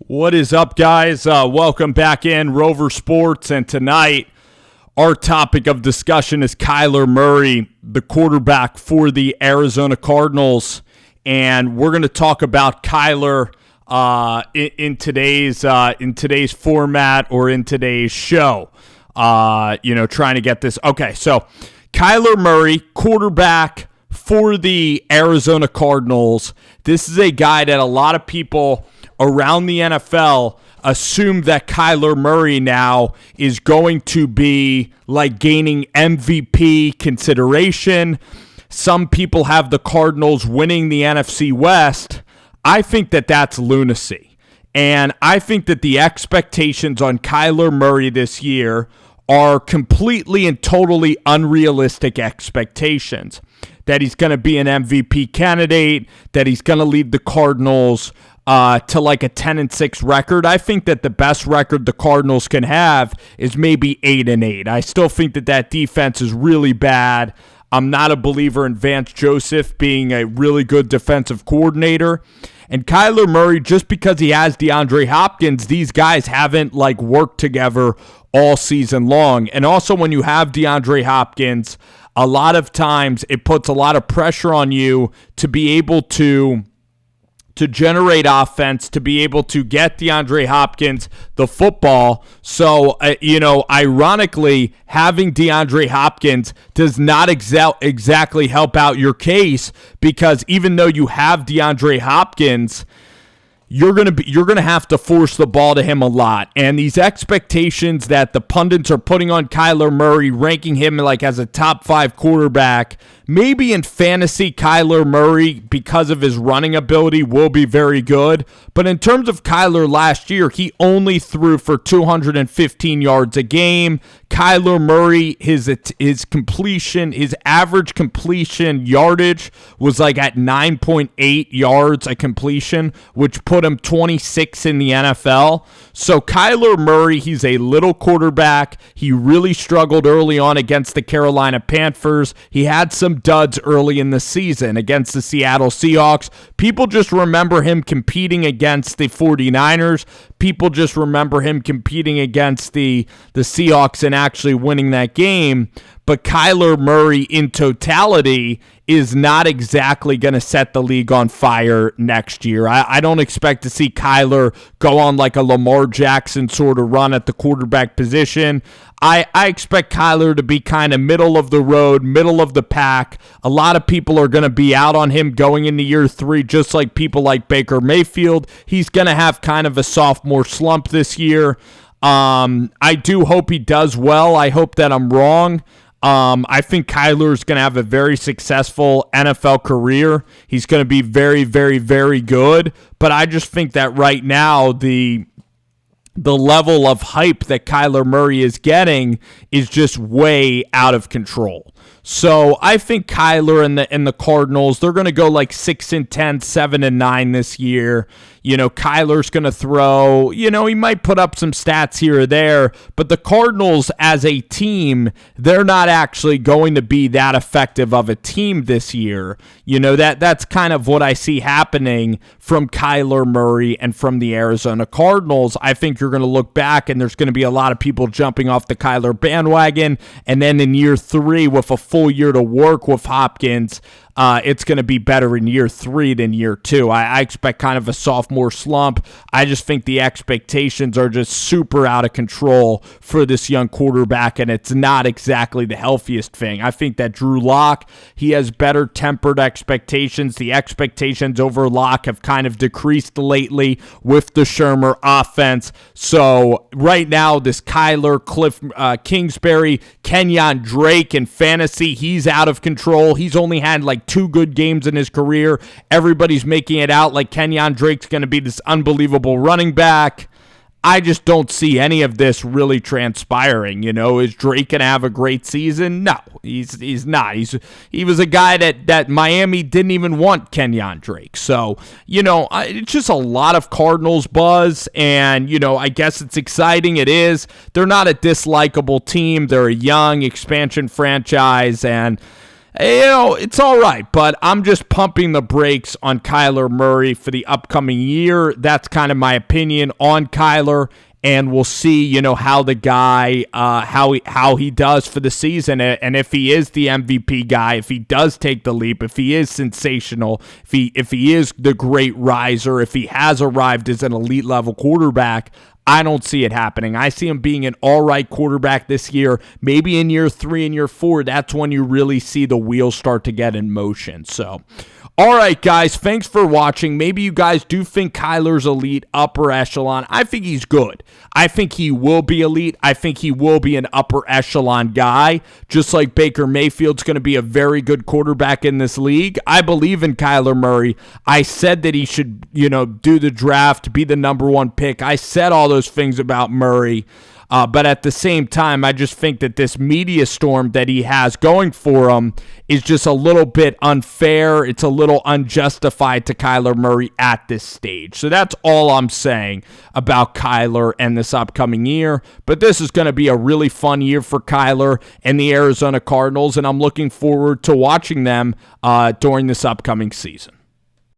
What is up, guys? Welcome back in Rover Sports, and tonight our topic of discussion is Kyler Murray, the quarterback for the Arizona Cardinals, and we're going to talk about Kyler in today's format or in today's show. Trying to get this. Okay, so Kyler Murray, quarterback for the Arizona Cardinals. This is a guy that a lot of people around the NFL assume that Kyler Murray now is going to be like gaining MVP consideration. Some people have the Cardinals winning the NFC West. I think that that's lunacy. And I think that the expectations on Kyler Murray this year are completely and totally unrealistic expectations. That he's going to be an MVP candidate, that he's going to lead the Cardinals to like a 10-6 record. I think that the best record the Cardinals can have is maybe 8-8. I still think that defense is really bad. I'm not a believer in Vance Joseph being a really good defensive coordinator. And Kyler Murray, just because he has DeAndre Hopkins, these guys haven't like worked together all season long. And also when you have DeAndre Hopkins, a lot of times it puts a lot of pressure on you to be able to generate offense, to be able to get DeAndre Hopkins the football. So, ironically, having DeAndre Hopkins does not exactly help out your case, because even though you have DeAndre Hopkins, you're gonna have to force the ball to him a lot. And these expectations that the pundits are putting on Kyler Murray, ranking him like as a top 5 quarterback, maybe in fantasy, Kyler Murray, because of his running ability, will be very good. But in terms of Kyler last year, he only threw for 215 yards a game. Kyler Murray, his average completion yardage was like at 9.8 yards a completion, which put him 26 in the NFL. So Kyler Murray, he's a little quarterback. He really struggled early on against the Carolina Panthers. He had some duds early in the season against the Seattle Seahawks. People just remember him competing against the 49ers. People just remember him competing against the Seahawks and actually winning that game. But Kyler Murray in totality is not exactly going to set the league on fire next year. I don't expect to see Kyler go on like a Lamar Jackson sort of run at the quarterback position. I expect Kyler to be kind of middle of the road, middle of the pack. A lot of people are going to be out on him going into year 3, just like people like Baker Mayfield. He's going to have kind of a sophomore slump this year. I do hope he does well. I hope that I'm wrong. I think Kyler is going to have a very successful NFL career. He's going to be very, very, very good. But I just think that right now the level of hype that Kyler Murray is getting is just way out of control. So I think Kyler and the Cardinals, they're going to go like 6-10, 7-9 this year. Kyler's going to throw, he might put up some stats here or there, but the Cardinals as a team, they're not actually going to be that effective of a team this year. That's kind of what I see happening from Kyler Murray and from the Arizona Cardinals. I think you're going to look back and there's going to be a lot of people jumping off the Kyler bandwagon, and then in year 3 with a full year to work with Hopkins, it's going to be better in year 3 than year 2. I expect kind of a sophomore slump. I just think the expectations are just super out of control for this young quarterback, and it's not exactly the healthiest thing. I think that Drew Lock, he has better tempered expectations. The expectations over Lock have kind of decreased lately with the Shermer offense. So right now, this Kyler, Cliff Kingsbury, Kenyon Drake in fantasy, he's out of control. He's only had like 2 good games in his career. Everybody's making it out like Kenyon Drake's going to be this unbelievable running back. I just don't see any of this really transpiring. Is Drake going to have a great season? No, he's not. He was a guy that Miami didn't even want, Kenyon Drake. So, it's just a lot of Cardinals buzz, and, I guess it's exciting. It is. They're not a dislikable team. They're a young expansion franchise, and It's all right, but I'm just pumping the brakes on Kyler Murray for the upcoming year. That's kind of my opinion on Kyler, and we'll see, how the guy, how he does for the season, and if he is the MVP guy, if he does take the leap, if he is sensational, if he is the great riser, if he has arrived as an elite level quarterback. I don't see it happening. I see him being an all right quarterback this year. Maybe in year 3 and year 4, that's when you really see the wheels start to get in motion. So, all right, guys, thanks for watching. Maybe you guys do think Kyler's elite, upper echelon. I think he's good. I think he will be elite. I think he will be an upper echelon guy, just like Baker Mayfield's going to be a very good quarterback in this league. I believe in Kyler Murray. I said that he should, do the draft, be the number 1 pick. I said all those things about Murray. But at the same time, I just think that this media storm that he has going for him is just a little bit unfair. It's a little unjustified to Kyler Murray at this stage. So that's all I'm saying about Kyler and this upcoming year. But this is going to be a really fun year for Kyler and the Arizona Cardinals, and I'm looking forward to watching them during this upcoming season.